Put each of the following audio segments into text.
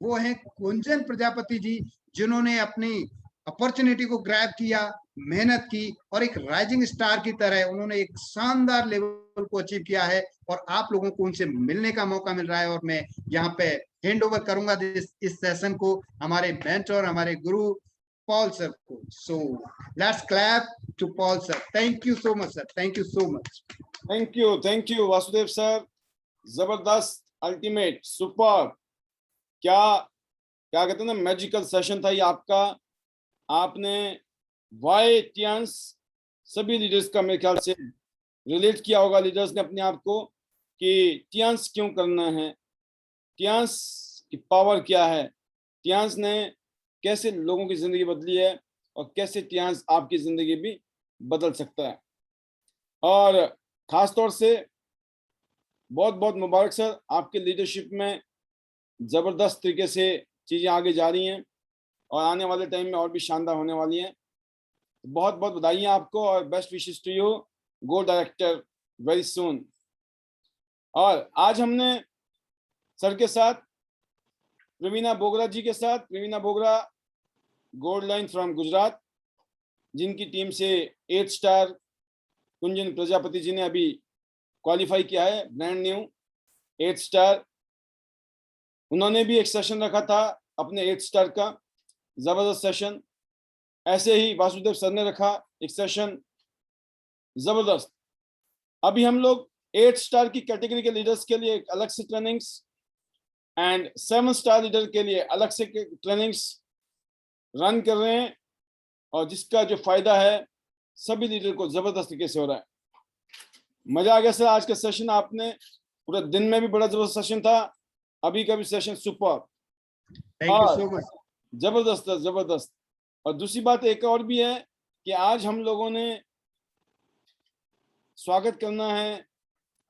वो हैं कुंजन प्रजापति जी, जिन्होंने अपनी अपॉर्चुनिटी को ग्रैब किया, मेहनत की और एक राइजिंग स्टार की तरह उन्होंने एक शानदार लेवल को अचीव किया है। और आप लोगों को उनसे मिलने का मौका मिल रहा है। और मैं यहाँ पे हैंड ओवर करूंगा इस सेशन को हमारे मेंटर, हमारे गुरु पॉल सर को। So let's clap to Paul sir. Thank you so much sir, thank you so much. Thank you Vasudev sir, जबरदस्त, अल्टीमेट, सुपर। क्या क्या कहते हैं ना, मैजिकल सेशन था ये आपका। आपने वाई टियांस सभी लीडर्स का मेरे ख्याल से रिलेट किया होगा, लीडर्स ने अपने आप को, कि टियांस क्यों करना है, टियांस की पावर क्या है, टियांस ने कैसे लोगों की जिंदगी बदली है और कैसे टियांस आपकी जिंदगी भी बदल सकता है। और खास तौर से बहुत बहुत मुबारक सर, आपके लीडरशिप में जबरदस्त तरीके से चीजें आगे जा रही हैं और आने वाले टाइम में और भी शानदार होने वाली हैं। बहुत बहुत बधाइयाँ आपको और best wishes to you, go director very soon. और आज हमने सर के साथ, प्रवीणा बोगरा जी के साथ, Praveena Bogra gold line from Gujarat, जिनकी टीम से 8 स्टार कुंजन प्रजापति जी ने अभी क्वालिफाई किया है, ब्रांड न्यू 8 स्टार। उन्होंने भी एक सेशन रखा था अपने 8 स्टार का, जबरदस्त सेशन। ऐसे ही वासुदेव सर ने रखा एक सेशन, जबरदस्त। अभी हम लोग 8 स्टार की कैटेगरी के लीडर्स के लिए अलग से ट्रेनिंग्स एंड 7 स्टार लीडर के लिए अलग से ट्रेनिंग्स रन कर रहे हैं, और जिसका जो फायदा है सभी लीडर को जबरदस्त तरीके से हो रहा है। मजा आ गया सर आज का सेशन, आपने पूरे दिन में भी बड़ा जबरदस्त सेशन था, अभी का भी session super, thank you so much. जबरदस्त जबरदस्त। और दूसरी बात एक और भी है कि आज हम लोगों ने स्वागत करना है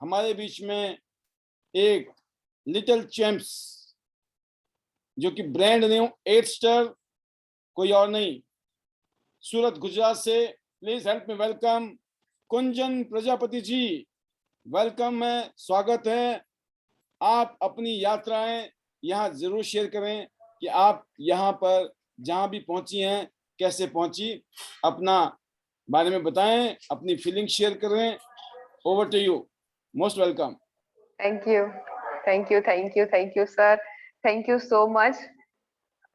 हमारे बीच में एक लिटिल चैंप्स, जो कि ब्रांड न्यू 8 स्टार, कोई और नहीं, सूरत गुजरात से। Please help me welcome Kunjan Prajapati ji. Welcome है, स्वागत है। आप अपनी यात्राएं यहाँ जरूर शेयर करें कि आप यहाँ पर जहाँ भी पहुंची हैं कैसे पहुंची, अपना बारे में बताएं, अपनी फीलिंग शेयर करें। Over to you, most welcome. Thank you, thank you, thank you, thank you sir, thank you so much.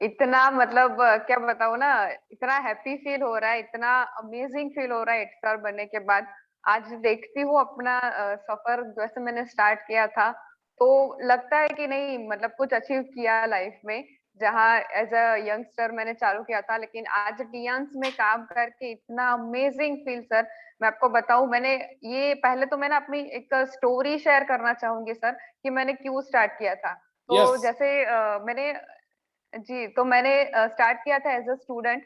इतना मतलब क्या बताऊं ना, इतना हैप्पी फील हो रहा है, इतना अमेजिंग फील हो रहा है 8 स्टार बनने के बाद। आज देखती हूँ अपना सफर जैसे मैंने स्टार्ट किया था, तो लगता है कि नहीं मतलब कुछ अचीव किया लाइफ में। जहाँ एज अ यंगस्टर मैंने चालू किया था, लेकिन आज टियांस में काम करके इतना अमेजिंग फील सर। मैं आपको बताऊं, मैंने ये पहले तो मैंने अपनी एक स्टोरी शेयर करना चाहूंगी सर, कि मैंने क्यों स्टार्ट किया था। तो Yes. जैसे मैंने जी, तो मैंने स्टार्ट किया था एज अ स्टूडेंट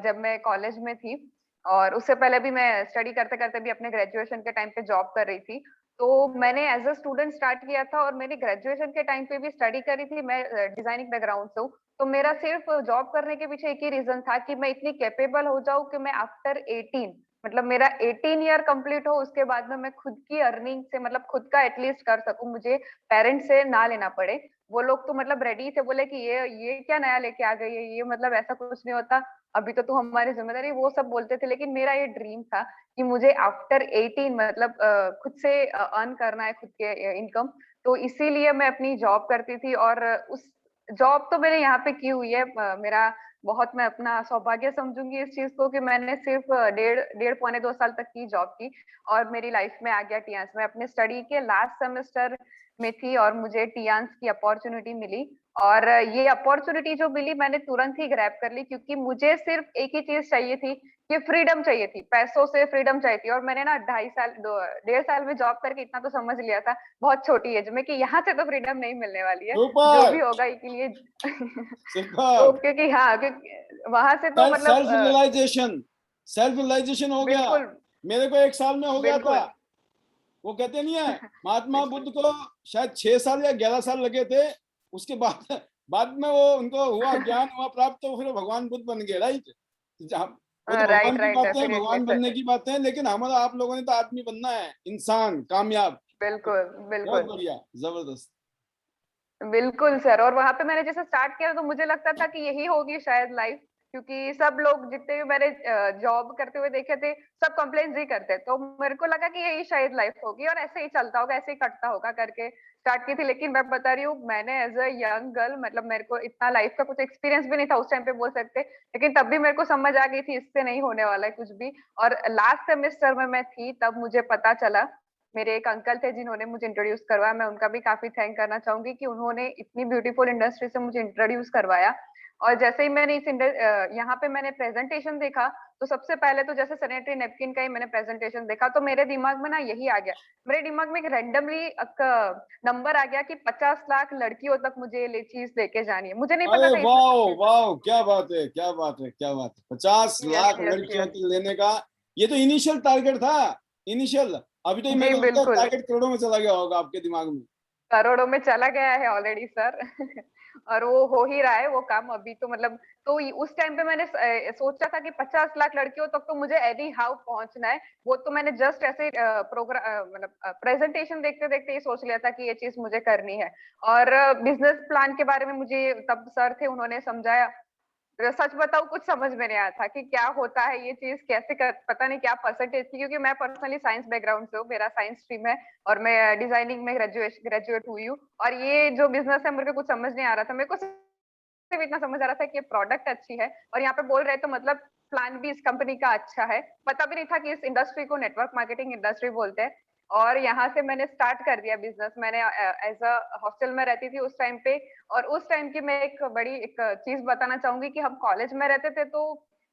जब मैं कॉलेज में थी। और उससे पहले भी मैं स्टडी करते करते भी अपने ग्रेजुएशन के टाइम पे जॉब कर रही थी। तो मैंने एज अ स्टूडेंट स्टार्ट किया था, और मेरी ग्रेजुएशन के टाइम पे भी स्टडी करी थी। मैं डिजाइनिंग बैकग्राउंड से हूँ, तो मेरा सिर्फ जॉब करने के पीछे एक ही रीजन था कि मैं इतनी कैपेबल हो जाऊं कि मैं आफ्टर 18, मतलब मेरा 18 ईयर कंप्लीट हो, उसके बाद में मैं खुद की अर्निंग से मतलब खुद का एटलीस्ट कर सकूं, मुझे पेरेंट्स से ना लेना पड़े। वो लोग तो मतलब रेडी थे, बोले कि ये क्या नया लेके आ गई है, ये मतलब ऐसा कुछ नहीं होता, अभी तो तू हमारी जिम्मेदारी, वो सब बोलते थे। लेकिन मेरा ये ड्रीम था कि मुझे आफ्टर 18 मतलब खुद से अर्न करना है खुद के इनकम। तो इसीलिए मैं अपनी जॉब करती थी, और उस जॉब तो मैंने यहाँ पे की हुई है। मेरा बहुत, मैं अपना सौभाग्य समझूंगी इस चीज को कि मैंने सिर्फ डेढ़ डेढ़ पौने 2 साल तक की जॉब की, और मेरी लाइफ में आ गया टियांस। मैं अपने स्टडी के लास्ट सेमेस्टर में थी और मुझे टियांस की अपॉर्चुनिटी मिली। और ये अपॉर्चुनिटी जो मिली मैंने तुरंत ही ग्रैब कर ली, क्योंकि मुझे सिर्फ एक ही चीज चाहिए थी कि फ्रीडम चाहिए थी, पैसों से फ्रीडम चाहिए थी। और मैंने ना 2.5 साल 1.5 साल में जॉब करके इतना तो समझ लिया था बहुत छोटी एज में कि यहाँ से तो फ्रीडम नहीं मिलने वाली है, जो भी होगा इसके लिए तो क्योंकि हाँ, क्योंकि वहां से तो मतलब सेल्फ रियलाइजेशन हो गया। बिल्कुल, मेरे को 1 साल में हो गया था। बिल्कुल। वो कहते नहीं है, महात्मा बुद्ध को शायद 6 साल या 11 साल लगे थे, उसके बाद में वो उनको हुआ ज्ञान हुआ प्राप्त, तो फिर भगवान बुद्ध बन गए, राइट। वो तो भगवान राइट, की राइट, बातें हैं, डेफिनेटली भगवान सर। बनने की बातें हैं, लेकिन हमारा आप लोगों ने तो आदमी बनना है, इंसान कामयाब। बिल्कुल, बहुत बिल्कुल। बढ़िया, जबरदस्त। बिल्कुल सर। और वहां पे मैंने जैसे स्टार्ट किया तो मुझे लगता था कि यही होगी शायद लाइफ, क्योंकि सब लोग जितने भी मैंने जॉब करते हुए देखे थे सब कंप्लेंट्स ही करते, तो मेरे को लगा कि यही शायद लाइफ होगी और ऐसे ही चलता होगा, ऐसे ही कटता होगा करके स्टार्ट की थी। लेकिन मैं बता रही हूँ, मैंने एज अ यंग गर्ल, मतलब मेरे को इतना लाइफ का कुछ एक्सपीरियंस भी नहीं था उस टाइम पे बोल सकते, लेकिन तब भी मेरे को समझ आ गई थी इससे नहीं होने वाला है कुछ भी। और लास्ट सेमेस्टर में मैं थी तब मुझे पता चला, मेरे एक अंकल थे जिन्होंने मुझे इंट्रोड्यूस करवाया, मैं उनका भी काफी थैंक करना चाहूंगी कि उन्होंने इतनी ब्यूटीफुल इंडस्ट्री से मुझे इंट्रोड्यूस करवाया। और जैसे ही मैंने यहाँ पे मैंने प्रेजेंटेशन देखा, तो सबसे पहले तो जैसे सैनिटरी नैपकिन का ही मैंने प्रेजेंटेशन देखा तो मेरे दिमाग में ना यही आ गया, मेरे दिमाग में एक रैंडमली नंबर आ गया कि 50 लाख लड़कियों तक मुझे ये चीज लेके जानी है। मुझे नहीं पता अरे था वाह इतना। वाह, क्या बात है, क्या बात है, क्या बात है, 50 यस लाख यस लड़कियों यस। तक लेने का। ये तो इनिशियल टारगेट था, इनिशियल। अभी तो मेरे जी को लगता है बिल्कुल। टारगेट करोड़ों में चला गया होगा आपके दिमाग में। करोड़ों में चला गया है ऑलरेडी सर। और वो हो ही रहा है वो काम अभी तो, मतलब तो उस टाइम पे मैंने सोचा था कि 50 लाख लड़कियों तक तो मुझे एनी हाउ पहुंचना है। वो तो मैंने जस्ट ऐसे प्रोग्राम मतलब प्रेजेंटेशन देखते देखते ये सोच लिया था कि ये चीज मुझे करनी है। और बिजनेस प्लान के बारे में मुझे तब सर थे उन्होंने समझाया, सच बताऊं कुछ समझ में नहीं आया था कि क्या होता है ये चीज, कैसे कर, पता नहीं क्या परसेंटेज थी, क्योंकि मैं पर्सनली साइंस बैकग्राउंड से हूँ, मेरा साइंस स्ट्रीम है और मैं डिजाइनिंग में ग्रेजुएट हुई हूँ। और ये जो बिजनेस है मेरे को कुछ समझ नहीं आ रहा था, मेरे को सिर्फ इतना समझ आ रहा था कि ये प्रोडक्ट अच्छी है और यहाँ पे बोल रहे तो मतलब प्लान भी इस कंपनी का अच्छा है। पता भी नहीं था कि इस इंडस्ट्री को नेटवर्क मार्केटिंग इंडस्ट्री बोलते हैं। और यहाँ से मैंने स्टार्ट कर दिया बिजनेस। मैंने एज अ हॉस्टल में रहती थी उस टाइम पे। और उस टाइम की मैं एक बड़ी एक चीज बताना चाहूंगी कि हम कॉलेज में रहते थे तो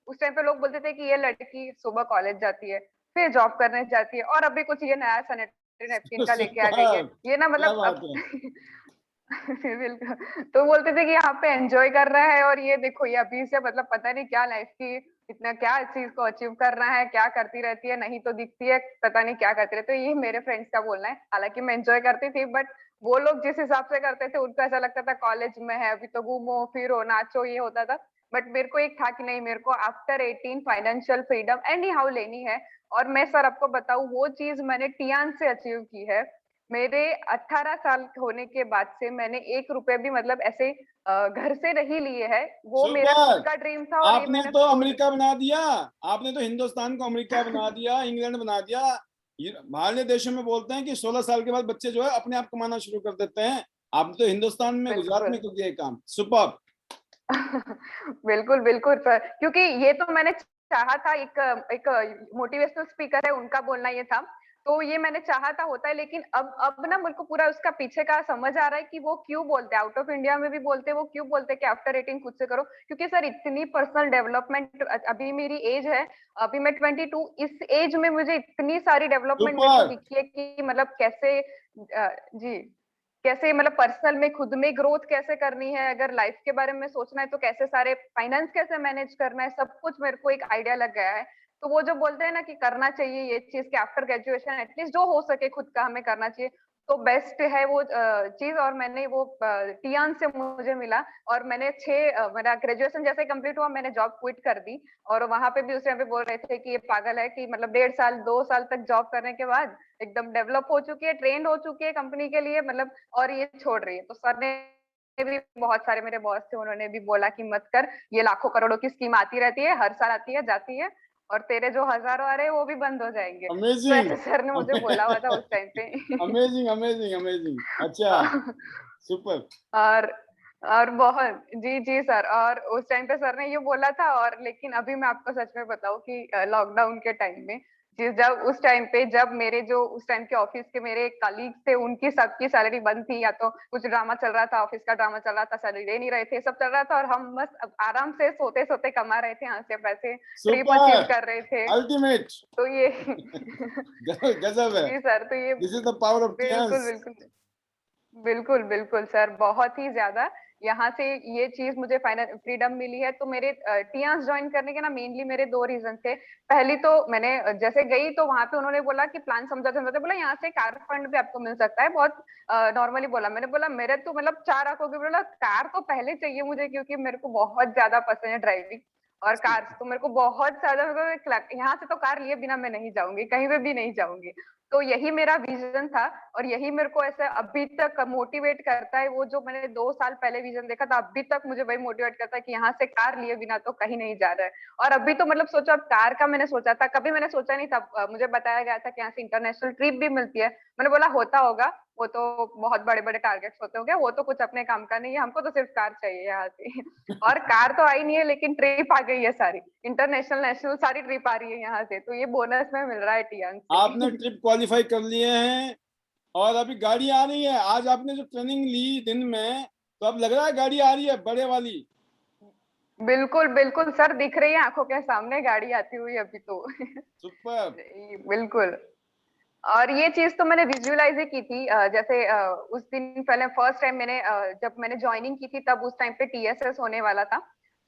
उस टाइम पे लोग बोलते थे कि ये लड़की सुबह कॉलेज जाती है फिर जॉब करने जाती है और अभी कुछ ये नया सैनिटरी नैपकिन का लेके आ गई है, सुपर, ये ना क्या मतलब बात अब है। बिल्कुल। तो बोलते थे कि यहाँ पे एंजॉय कर रहा है और ये देखो ये अभी से मतलब पता नहीं क्या लाइफ की इतना क्या चीज को अचीव कर रहा है, क्या करती रहती है, नहीं तो दिखती है पता नहीं क्या करती रहती है। तो ये मेरे फ्रेंड्स का बोलना है, हालांकि मैं एंजॉय करती थी बट वो लोग जिस हिसाब से करते थे उनको ऐसा लगता था कॉलेज में है अभी तो घूमो फिरो नाचो ये होता था। बट मेरे को एक था कि नहीं, मेरे को after 18 financial freedom any how लेनी है। और मैं सर आपको बताऊं वो चीज मैंने टियान से अचीव की है। मेरे 18 साल होने के बाद से मैंने 1 रुपए भी मतलब ऐसे घर से नहीं लिए है। वो मेरा खुद सुपर, का ड्रीम था और ये आपने मैंने तो खुद। अमेरिका बना दिया। आपने तो हिंदुस्तान को अमेरिका बना दिया, इंग्लैंड बना दिया। ये बाहरले देशों में बोलते हैं कि 16 साल के बाद बच्चे जो है अपने आप कमाना शुरू कर देते हैं। आपने तो हिंदुस्तान में, गुजरात में बिल्कुल। कर दिया ये काम। सुपर। बिल्कुल बिल्कुल सर, क्योंकि ये तो मैंने चाहा था। एक एक मोटिवेशनल स्पीकर है उनका बोलना ये था, तो ये मैंने चाहा था होता है। लेकिन अब ना मेरे को पूरा उसका पीछे का समझ आ रहा है कि वो क्यों बोलते हैं, आउट ऑफ इंडिया में भी बोलते हैं, वो क्यों बोलते हैं कि आफ्टर 18 खुद से करो। क्योंकि सर इतनी पर्सनल डेवलपमेंट, अभी मेरी एज है, अभी मैं 22, इस एज में मुझे इतनी सारी डेवलपमेंट मेरे को सुपर। दिखी है कि मतलब कैसे जी कैसे मतलब पर्सनल में खुद में ग्रोथ कैसे करनी है, अगर लाइफ के बारे में सोचना है तो कैसे सारे फाइनेंस कैसे मैनेज करना है, सब कुछ मेरे को एक आइडिया लग गया है। तो वो जो बोलते हैं ना कि करना चाहिए ये चीज कि आफ्टर ग्रेजुएशन एटलीस्ट जो हो सके खुद का हमें करना चाहिए, तो बेस्ट है वो चीज। और मैंने वो टियान से मुझे मिला। और मैंने मेरा ग्रेजुएशन जैसे कंप्लीट हुआ मैंने जॉब क्विट कर दी। और वहां पे भी उस टाइम पे बोल रहे थे कि ये पागल है कि मतलब 1.5 साल 2 साल तक जॉब करने के बाद एकदम डेवलप हो चुकी है, ट्रेंड हो चुकी है कंपनी के लिए, मतलब और ये छोड़ रही है। तो सर ने भी, बहुत सारे मेरे बॉस थे उन्होंने भी बोला कि मत कर, ये लाखों करोड़ों की स्कीम आती रहती है, हर साल आती है जाती है और तेरे जो हजारों आ रहे हैं वो भी बंद हो जाएंगे। तो अमेजिंग। ऐसे सर ने मुझे बोला हुआ था उस टाइम पे। Amazing amazing amazing. अच्छा। सुपर। और और बहुत जी जी सर। और उस टाइम पे सर ने ये बोला था। और लेकिन अभी मैं आपको सच में बताऊं कि लॉकडाउन के टाइम में जिस जब उस टाइम पे जब मेरे जो उस टाइम के ऑफिस के मेरे कलीग्स थे उनकी सबकी सैलरी बंद थी, या तो कुछ ड्रामा चल रहा था, ऑफिस का ड्रामा चल रहा था, सैलरी दे नहीं रहे थे, सब चल रहा था और हम बस आराम से सोते सोते कमा रहे थे यहाँ से पैसे, ट्रिप अचीव सुपर। कर रहे थे। अल्टीमेट। तो ये गजब है। जी सर। तो ये this is the power of बिल्कुल टीएस। बिल्कुल बिल्कुल बिल्कुल सर, बहुत ही ज्यादा। यहाँ से ये चीज मुझे फाइनल फ्रीडम मिली है। तो मेरे टियास ज्वाइन करने के ना मेनली मेरे 2 रीजन थे। पहली तो मैंने जैसे गई तो वहां पे उन्होंने बोला कि प्लान समझाते समझाते बोला यहाँ से कार फंड भी आपको मिल सकता है, बहुत नॉर्मली बोला। मैंने बोला मेरे तो मतलब 4 आंखों की, बोला कार तो पहले चाहिए मुझे क्योंकि मेरे को बहुत ज्यादा पसंद है ड्राइविंग और कार तो मेरे को बहुत ज्यादा, यहाँ से तो कार लिए बिना मैं नहीं जाऊंगी, कहीं पे भी नहीं जाऊंगी। तो यही मेरा विजन था और यही मेरे को ऐसे अभी तक मोटिवेट करता है। वो जो मैंने 2 साल पहले विजन देखा था, अभी तक मुझे वही मोटिवेट करता है कि यहाँ से कार लिए बिना तो कहीं नहीं जा रहा है। और अभी तो मतलब सोचो, अब कार का मैंने सोचा था, कभी मैंने सोचा नहीं था। मुझे बताया गया था कि यहाँ से इंटरनेशनल ट्रिप भी मिलती है। मैंने बोला होता होगा, वो तो बहुत बड़े-बड़े टारगेट्स होते होंगे, वो तो कुछ अपने काम का नहीं है, हमको तो सिर्फ कार चाहिए यहाँ से। और कार तो आई नहीं है, लेकिन ट्रिप आ गई है सारी, इंटरनेशनल, नेशनल सारी ट्रिप आ रही है यहाँ से, तो ये बोनस में मिल रहा है टियांग आपने से। ट्रिप क्वालिफाई कर लिए हैं और अभी गाड़ी आ रही है। आज आपने जो ट्रेनिंग ली दिन में, तो अब लग रहा है गाड़ी आ रही है बड़े वाली। बिल्कुल, बिल्कुल सर, दिख रही है आँखों के सामने गाड़ी आती हुई अभी तो। सुपर। जी, बिल्कुल। और ये चीज़ तो मैंने विजुअलाइज़ ही की थी। जैसे उस दिन पहले फर्स्ट टाइम मैंने जब मैंने जॉइनिंग की थी, तब उस टाइम पे टीएसएस होने वाला था।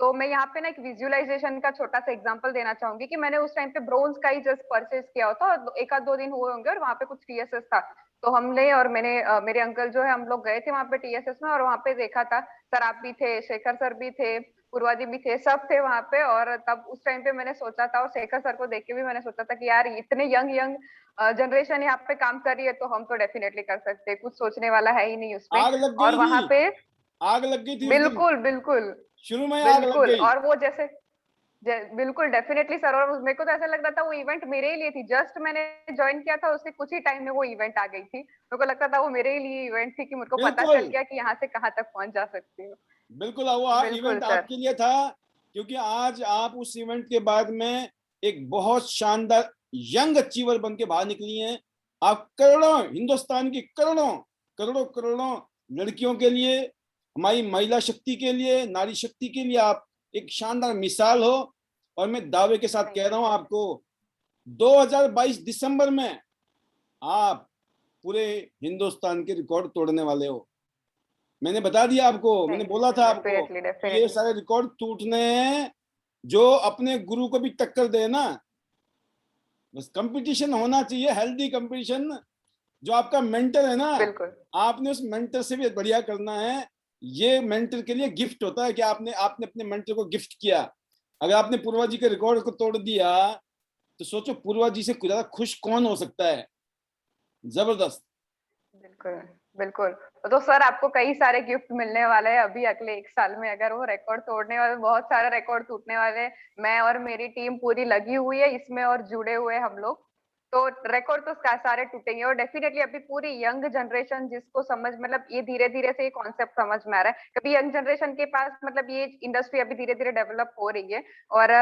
तो मैं यहाँ पे ना एक विजुअलाइज़ेशन का छोटा-सा एग्जांपल देना चाहूँगी कि मैंने उस टाइम पे ब्रोंज का ही जस्ट परचेज़ किया था और 1 आध 2 दिन हुए होंगे और वहाँ पे कुछ टीएसएस था। तो हमने और मैंने मेरे अंकल जो है, हम लोग गए थे वहाँ पे टीएसएस में और वहाँ पे देखा था। सर आप भी थे, शेखर सर भी थे, पूर्वा जी भी थे, सब थे वहाँ पे। और तब उस टाइम पे मैंने सोचा था, और शेखर सर को देख के भी मैंने सोचा था कि यार इतने यंग यंग जनरेशन यहाँ पे काम कर रही है, तो हम तो डेफिनेटली कर सकते हैं, कुछ सोचने वाला है ही नहीं उसमें। आग लग और गई वहां थी। पे आग लग गई थी उस दिन। बिल्कुल, बिल्कुल, शुरू में आग लग बिल्कुल। गई। और वो जैसे बिल्कुल डेफिनेटली सर, और मेरे को तो ऐसा लग रहा था वो इवेंट मेरे ही लिए थी। जस्ट मैंने ज्वाइन किया था, उसके कुछ ही टाइम में वो इवेंट आ गई थी। मेरे को लगता था वो मेरे ही लिए इवेंट थी कि मुझको पता चल बिल्कुल गया कि यहाँ से कहाँ तक पहुंच जा सकती हूँ। बिल्कुल, वो बिल्कुल इवेंट सर। आपके लिए था, क्योंकि आज आप उस इवेंट के बाद में एक बहुत शानदार यंग अचीवर बन के बाहर निकली हैं। आप करोड़ों, हिंदुस्तान की करोड़ों करोड़ों करोड़ों लड़कियों के लिए, हमारी महिला शक्ति के लिए, नारी शक्ति के लिए आप एक शानदार मिसाल हो। और मैं दावे के साथ थैंक कह यू रहा हूं सर। आपको, 2022 दिसंबर में आप पूरे हिंदुस्तान के रिकॉर्ड तोड़ने वाले हो। मैंने बता दिया आपको, मैंने थैंक यू बोला सर, था आपको डेफिनेटली कि ये डेफिनेटली। सारे रिकॉर्ड टूटने हैं। जो अपने गुरु को भी टक्कर दे ना, बस कंपटीशन होना चाहिए, हेल्दी कंपटीशन। जो आपका मेंटर है ना, बिल्कुल। आपने उस मेंटर से भी बढ़िया करना है। ये मेंटर के लिए गिफ्ट होता है कि आपने आपने अपने मेंटर को गिफ्ट किया। अगर आपने पूर्वा जी के रिकॉर्ड को तोड़ दिया, तो सोचो पूर्वा जी से ज्यादा खुश कौन हो सकता है। जबरदस्त। बिल्कुल, बिल्कुल। तो सर आपको कई सारे गिफ्ट मिलने वाले हैं अभी अगले 1 साल में, अगर वो रिकॉर्ड तोड़ने वाले, बहुत सारे रिकॉर्ड टूटने वाले हैं। मैं और मेरी टीम पूरी लगी हुई है इसमें और जुड़े हुए हैं हम लोग। तो रिकॉर्ड तो सारे टूटेंगे और डेफिनेटली अभी पूरी यंग जनरेशन जिसको समझ, मतलब ये धीरे-धीरे से ये कॉन्सेप्ट समझ में आ रहा है। कभी यंग जनरेशन के पास मतलब ये इंडस्ट्री अभी धीरे-धीरे डेवलप हो रही है। और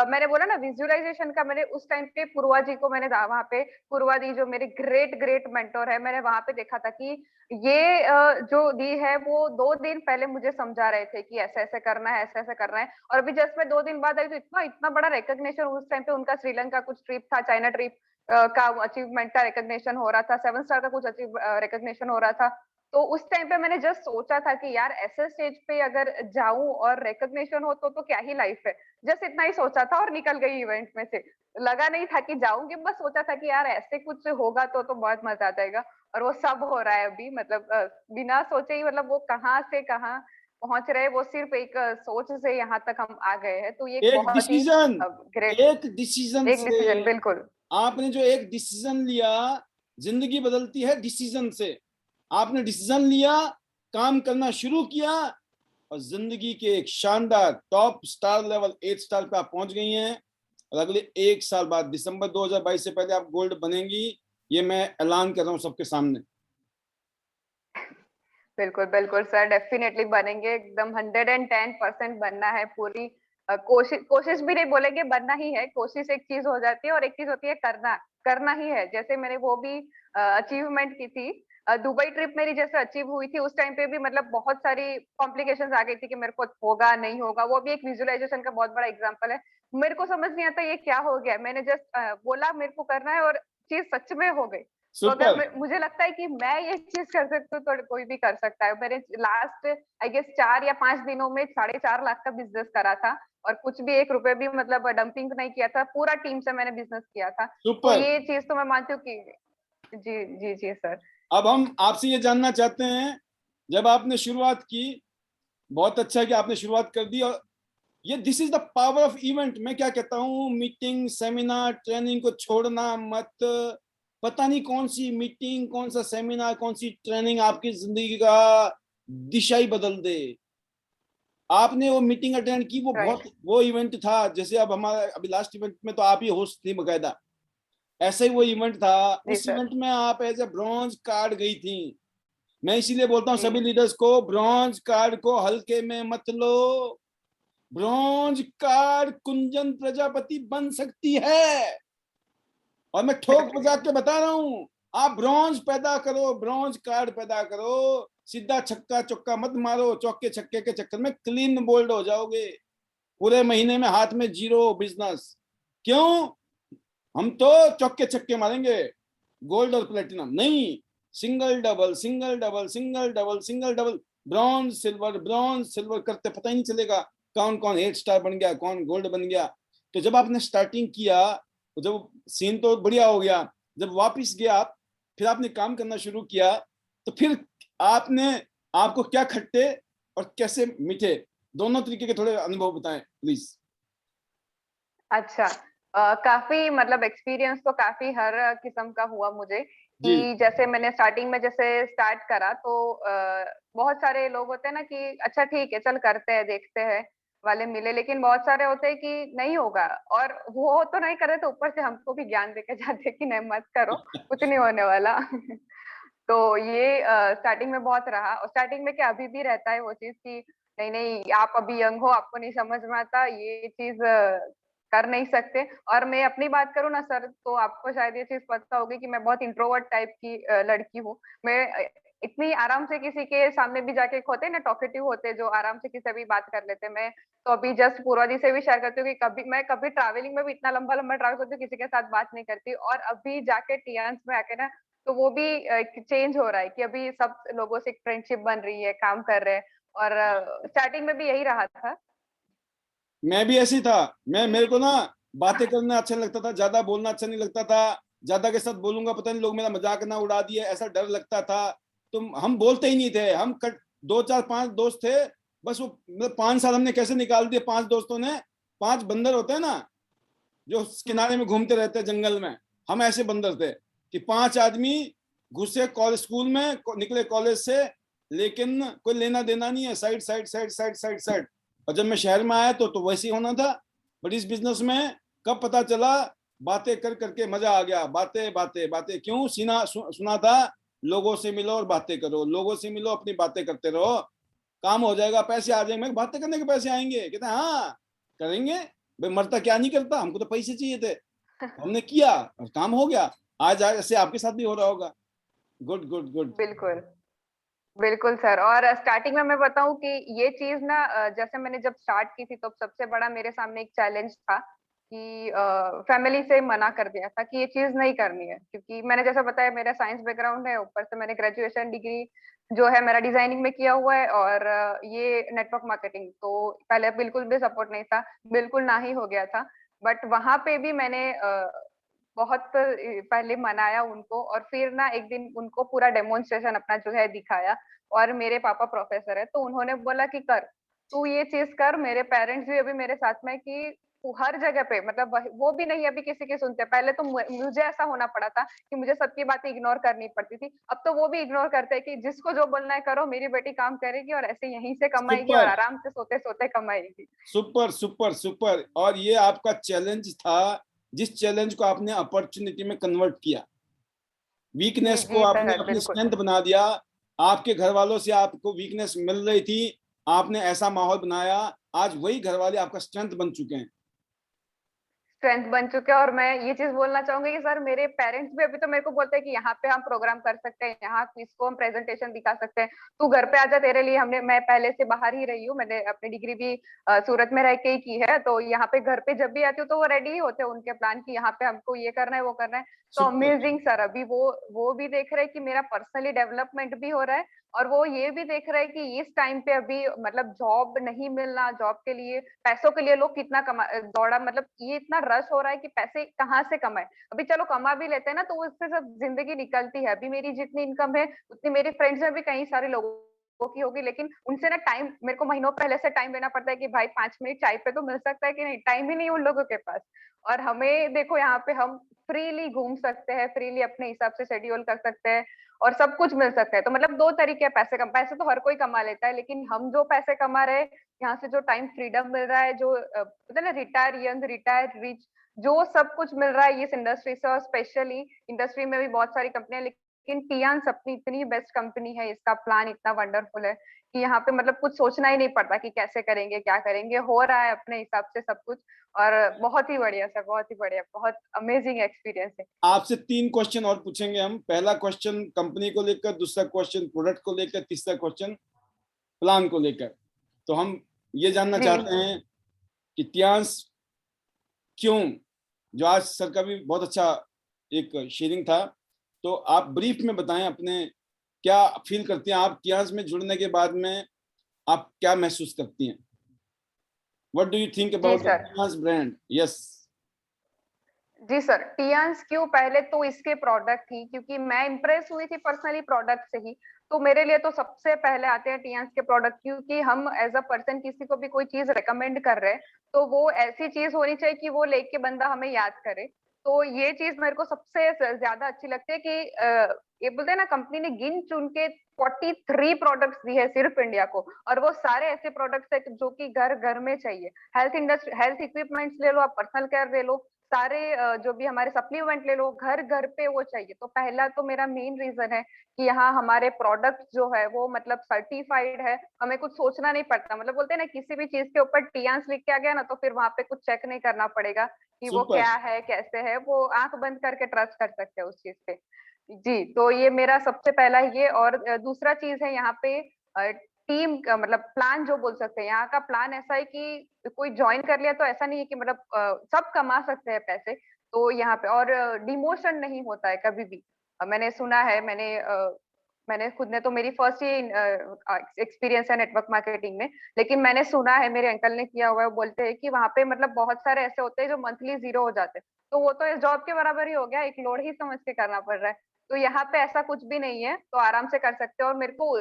मैंने बोला ना विजुअलाइजेशन का, मैंने उस टाइम पे पूर्वा जी को मैंने वहाँ पे, पूर्वा दी जो मेरी ग्रेट ग्रेट मेंटर है, मैंने वहां पे देखा था कि ये जो दी है वो 2 दिन पहले मुझे समझा रहे थे कि ऐसे ऐसे करना है, ऐसे ऐसे करना है। और अभी जस्ट मैं 2 दिन बाद आई तो इतना इतना बड़ा रिकॉग्निशन, उस टाइम पे उनका श्रीलंका कुछ ट्रिप था, चाइना ट्रिप का अचीवमेंट का रिकॉग्निशन हो रहा था, 7 स्टार का कुछ रिकॉग्निशन हो रहा था। तो उस टाइम पे मैंने जस्ट सोचा था कि यार ऐसे स्टेज पे अगर जाऊं और रिकॉग्निशन हो तो क्या ही लाइफ है। जस्ट इतना ही सोचा था और निकल गई इवेंट में से। लगा नहीं था कि जाऊंगी, बस सोचा था कि यार ऐसे कुछ होगा तो बहुत मजा आ जाएगा। और वो सब हो रहा है अभी, मतलब बिना सोचे ही, मतलब वो कहाँ से कहाँ पहुंच रहे हैं, वो सिर्फ एक सोच से यहाँ तक हम आ गए हैं। तो ये एक एक बहुत ही डिसीजन, ग्रेट, एक डिसीजन एक से, डिसीजन, बिल्कुल। आपने जो एक डिसीजन लिया, जिंदगी बदलती है डिसीजन से। आपने डिसीजन लिया, काम करना शुरू किया, और जिंदगी के एक शानदार टॉप स्टार लेवल 8 स्टार पे आप पहुंच गई हैं। और अगले 1 साल बाद, दिसंबर 2022 से पहले आप गोल्ड बनेंगी। ये मैं ऐलान कर रहा हूं सबके सामने। बिल्कुल, बिल्कुल सर, डेफिनिटली बनेंगे, एकदम 110% बनना है। पूरी कोशिश, कोशिश भी नहीं बोलेंगे, बनना ही है। कोशिश एक चीज हो जाती है और एक चीज होती है करना, करना ही है। जैसे मैंने वो भी अचीवमेंट की थी, दुबई ट्रिप मेरी जैसे अचीव हुई थी, उस टाइम पे भी मतलब बहुत सारी कॉम्प्लिकेशंस आ गई थी कि मेरे को होगा नहीं होगा। वो भी एक विजुअलाइजेशन का बहुत बड़ा एग्जांपल है। मेरे को समझ नहीं आता ये क्या हो गया, मैंने जस्ट बोला मेरे को करना है और चीज सच में हो गई। तो अगर सुपर। मुझे लगता है कि मैं ये चीज कर सकती हूँ तो कोई भी कर सकता है। मैंने लास्ट आई गेस 4 या 5 दिनों में 4.5 लाख का बिजनेस करा था और कुछ भी 1 रुपए भी मतलब डंपिंग नहीं किया था। पूरा टीम से मैंने बिजनेस किया था। तो सुपर। ये चीज तो मैं मानती हूँ कि जी जी जी सर। अब हम आपसे ये जानना चाहते हैं, जब आपने शुरुआत की, बहुत अच्छा है कि आपने शुरुआत कर दी। और ये this is the power of event. मैं क्या कहता हूँ, मीटिंग, सेमिनार, ट्रेनिंग को छोड़ना मत, पता नहीं कौन सी मीटिंग, कौन सा सेमिनार, कौन सी ट्रेनिंग आपकी जिंदगी का दिशा ही बदल दे। आपने वो मीटिंग अटेंड की, वो बहुत, राइट। वो इवेंट था जैसे अब हमारा अभी लास्ट इवेंट में तो आप ही होस्ट थी बकायदा, ऐसा ही वो इवेंट था। जी उस सर। इवेंट में आप एज ए ब्रॉन्ज कार्ड गई थी। मैं इसीलिए बोलता हूँ जी सभी लीडर्स को, ब्रॉन्ज कार्ड को हल्के में मत लो। ब्रॉन्ज कार्ड कुंजन प्रजापति बन सकती है। और मैं ठोक एग्जैक्टली। बजा के बता रहा हूं, आप ब्रॉन्ज पैदा करो, ब्रॉन्ज कार्ड पैदा करो। सीधा छक्का चौका मत मारो, चौके छक्के के चक्कर में क्लीन बोल्ड हो जाओगे। पूरे महीने में हाथ में जीरो बिजनेस। क्यों? हम तो चौके छक्के मारेंगे, गोल्ड और प्लेटिनम नहीं, single double single double single double single double, bronze silver करते पता ही नहीं चलेगा कौन कौन 8 स्टार बन गया, कौन गोल्ड बन गया। तो जब आपने स्टार्टिंग किया, तो जब सीन तो बढ़िया हो गया, जब वापिस गया आप, फिर आपने काम करना शुरू किया, तो फिर आपने, आपको क्या खट्टे और कैसे मीठे दोनों तरीके के थोड़े अनुभव बताएं प्लीज। अच्छा। काफी मतलब एक्सपीरियंस तो काफी हर किस्म का हुआ मुझे, जी कि जैसे मैंने स्टार्टिंग में जैसे स्टार्ट करा तो बहुत सारे लोग होते हैं ना कि अच्छा ठीक है चल करते हैं देखते हैं वाले मिले, लेकिन बहुत सारे होते हैं कि नहीं होगा, और वो तो नहीं करे तो ऊपर से हमको भी ज्ञान देके जाते हैं कि नहीं मत करो, कुछ नहीं होने वाला। तो ये स्टार्टिंग में बहुत रहा, और स्टार्टिंग में क्या अभी भी रहता है वो चीज कि नहीं नहीं आप अभी यंग हो, आपको नहीं समझ में आता ये चीज, कर नहीं सकते। और मैं अपनी बात करूँ ना सर, तो आपको शायद ये चीज पता होगी कि मैं बहुत इंट्रोवर्ट टाइप की लड़की हूँ। मैं इतनी आराम से किसी के सामने भी जाके, होते हैं ना टॉकेटिव होते हैं जो आराम से किसी से भी बात कर लेते हैं, मैं तो अभी जस्ट पूर्वा जी से भी शेयर करती हूँ कि कभी ट्रैवलिंग में भी इतना लंबा लंबा ट्रैवल करती हूँ, किसी के साथ बात नहीं करती, और अभी जाके टियान्स में आके ना, तो वो भी चेंज हो रहा है कि अभी सब लोगों से एक फ्रेंडशिप बन रही है, काम कर रहे हैं। और स्टार्टिंग में भी यही रहा था। मैं भी ऐसी था। मैं, मेरे को ना बातें करना अच्छा नहीं लगता था, ज्यादा बोलना अच्छा नहीं लगता था। ज्यादा के साथ बोलूंगा पता नहीं लोग मेरा मजाक ना उड़ा दिए, ऐसा डर लगता था। तो हम बोलते ही नहीं थे। हम दो चार पांच दोस्त थे बस। वो मतलब 5 साल हमने कैसे निकाल दिए, 5 दोस्तों ने। 5 बंदर होते हैं ना जो किनारे में घूमते रहते हैं जंगल में, हम ऐसे बंदर थे कि 5 आदमी घुसे कॉलेज स्कूल में, निकले कॉलेज से, लेकिन कोई लेना देना नहीं है, side side side side side side. और जब मैं शहर में आया तो वैसे ही होना था। बट इस बिजनेस में कब पता चला, बातें कर करके मजा आ गया। बातें बातें बातें, क्यों सुना था, लोगों से मिलो और बातें करो, लोगों से मिलो, अपनी बातें करते रहो, काम हो जाएगा, पैसे आ जाएंगे। मैं, बातें करने के पैसे आएंगे? कहते हैं हाँ करेंगे। भाई मरता क्या नहीं करता, हमको तो पैसे चाहिए थे, हमने किया और काम हो गया। आज आज ऐसे आपके साथ भी हो रहा होगा। Good good good. बिल्कुल। बिल्कुल सर। और स्टार्टिंग में मैं बताऊं कि ये चीज ना, जैसे मैंने जब स्टार्ट की थी तो सबसे बड़ा मेरे सामने एक चैलेंज था कि फैमिली से मना कर दिया था कि ये चीज नहीं करनी है, क्योंकि मैंने जैसा बताया मेरा साइंस बैकग्राउंड है, ऊपर से मैंने ग्रेजुएशन डिग्री जो है मेरा डिजाइनिंग में किया हुआ है, और ये नेटवर्क मार्केटिंग, तो पहले बिल्कुल भी सपोर्ट नहीं था, बिल्कुल ना ही हो गया था। बट वहां पे भी मैंने बहुत पहले मनाया उनको, और फिर ना एक दिन उनको पूरा डेमोन्स्ट्रेशन अपना जो है दिखाया। और मेरे पापा प्रोफेसर है, तो उन्होंने बोला कि कर, तू ये चीज कर। मेरे पेरेंट्स भी अभी मेरे साथ में, कि तू हर जगह पे, मतलब वो भी नहीं अभी किसी की सुनते, पहले तो मुझे ऐसा होना पड़ा था कि मुझे सबकी बातें इग्नोर करनी पड़ती थी, अब तो वो भी इग्नोर करते हैं कि जिसको जो बोलना है करो, मेरी बेटी काम करेगी और ऐसे यहीं से कमाएगी और सुपर आराम से सोते सोते कमाएगी। Super super super. और ये आपका चैलेंज था, जिस चैलेंज को आपने अपॉर्चुनिटी में कन्वर्ट किया, जी वीकनेस को जी आपने सर अपनी बिल्कुल। स्ट्रेंथ बना दिया। आपके घर वालों से आपको वीकनेस मिल रही थी, आपने ऐसा माहौल बनाया, आज वही घर वाले आपका स्ट्रेंथ बन चुके हैं। स्ट्रेंथ बन चुके हैं। और मैं ये चीज बोलना चाहूंगी कि सर मेरे पेरेंट्स भी अभी तो मेरे को बोलते हैं कि यहाँ पे हम प्रोग्राम कर सकते हैं, यहाँ इसको हम प्रेजेंटेशन दिखा सकते हैं, तू घर पे आजा, तेरे लिए हमने, मैं पहले से बाहर ही रही हूँ, मैंने अपनी डिग्री भी सूरत में रह के ही की है, तो यहाँ पे घर पे जब भी आती हूँ तो वो रेडी ही होते हैं उनके प्लान की यहाँ पे हमको ये करना है वो करना है। तो सुपर अमेजिंग सर, अभी वो भी देख रहे हैं कि मेरा पर्सनली डेवलपमेंट भी हो रहा है, और वो ये भी देख रहे हैं कि इस टाइम पे अभी मतलब जॉब नहीं मिलना, जॉब के लिए, पैसों के लिए लोग कितना दौड़ा, मतलब ये इतना रश हो रहा है कि पैसे कहाँ से कमाए। अभी चलो कमा भी लेते हैं ना तो उससे सब जिंदगी निकलती है। अभी मेरी जितनी इनकम है उतनी मेरे फ्रेंड्स में भी कई सारे लोगों की होगी, लेकिन उनसे ना टाइम मेरे को महीनों पहले से टाइम लेना पड़ता है कि भाई 5 मिनट चाय पे तो मिल सकता है कि नहीं, टाइम ही नहीं उन लोगों के पास। और हमें देखो यहाँ पे हम फ्रीली घूम सकते हैं, फ्रीली अपने हिसाब से शेड्यूल कर सकते हैं और सब कुछ मिल सकता है। तो मतलब 2 तरीके हैं पैसे तो हर कोई कमा लेता है, लेकिन हम जो पैसे कमा रहे हैं, यहाँ से जो टाइम फ्रीडम मिल रहा है, जो होता है ना रिटायर यंग, रिटायर रिच, जो सब कुछ मिल रहा है इस इंडस्ट्री से, और स्पेशली इंडस्ट्री में भी बहुत सारी कंपनियां, लेकिन टियान्स अपनी इतनी बेस्ट कंपनी है, इसका प्लान इतना वंडरफुल है कि यहाँ पे मतलब कुछ सोचना ही नहीं पड़ता कि कैसे करेंगे, क्या करेंगे, हो रहा है अपने हिसाब से सब कुछ। और बहुत ही बढ़िया सर, बहुत ही बढ़िया, बहुत अमेजिंग एक्सपीरियंस है। आपसे 3 क्वेश्चन और पूछेंगे हम। पहला क्वेश्चन कंपनी को लेकर, दूसरा क्वेश्चन प्रोडक्ट को लेकर, तीसरा क्वेश्चन प्लान को लेकर। तो हम ये जानना जी चाहते हैं कि टियांस क्यों, जो आज सर का भी बहुत अच्छा एक शेयरिंग था, तो आप ब्रीफ में बताएं अपने, क्या फील करती हैं आप टियांस में जुड़ने के बाद में, आप क्या महसूस करती हैं? व्हाट डू यू थिंक जी about the sir. Tiens brand? Yes. जी सर, टियान्स क्यों, पहले तो इसके प्रोडक्ट ही, क्योंकि मैं इम्प्रेस हुई थी पर्सनली प्रोडक्ट से ही। तो मेरे लिए तो सबसे पहले आते हैं टियान्स के प्रोडक्ट, क्योंकि हम एज अ पर्सन किसी को भी कोई चीज रेकमेंड कर रहे हैं तो वो ऐसी चीज होनी चाहिए कि वो लेके बंदा हमें याद करे। तो ये चीज मेरे को सबसे ज्यादा अच्छी लगती है कि ये बोलते हैं ना, कंपनी ने गिन चुन के 43 प्रोडक्ट्स दिए है सिर्फ इंडिया को, और वो सारे ऐसे प्रोडक्ट्स है जो कि घर घर में चाहिए। हेल्थ इंडस्ट्री, हेल्थ इक्विपमेंट्स ले लो, आप पर्सनल केयर ले लो, सारे जो भी हमारे सप्लीमेंट ले लो, घर घर पे वो चाहिए। तो पहला तो मेरा मेन रीजन है कि यहाँ हमारे प्रोडक्ट जो है वो मतलब सर्टिफाइड है, हमें कुछ सोचना नहीं पड़ता। मतलब बोलते हैं ना, किसी भी चीज के ऊपर टियांस लिख के आ गया ना, तो फिर वहां पे कुछ चेक नहीं करना पड़ेगा कि वो सुपर। क्या है कैसे है, वो आंख बंद करके ट्रस्ट कर सकते हैं उस चीज पे। जी, तो ये मेरा सबसे पहला ये। और दूसरा चीज है यहाँ पे टीम का मतलब प्लान जो बोल सकते हैं, यहाँ का प्लान ऐसा है कि कोई ज्वाइन कर लिया तो ऐसा नहीं है कि मतलब सब कमा सकते हैं पैसे। तो यहाँ पे और डिमोशन नहीं होता है कभी भी। मैंने सुना है, मैंने खुद ने तो, मेरी फर्स्ट ही एक्सपीरियंस है नेटवर्क मार्केटिंग में, लेकिन मैंने सुना है, मेरे अंकल ने किया हुआ है, वो बोलते हैं कि वहां पे मतलब बहुत सारे ऐसे होते हैं जो मंथली जीरो हो जाते हैं। तो वो तो इस जॉब के बराबर ही हो गया, एक लोड ही समझ के करना पड़ रहा है। तो यहाँ पे ऐसा कुछ भी नहीं है, तो आराम से कर सकते हो। और मेरे को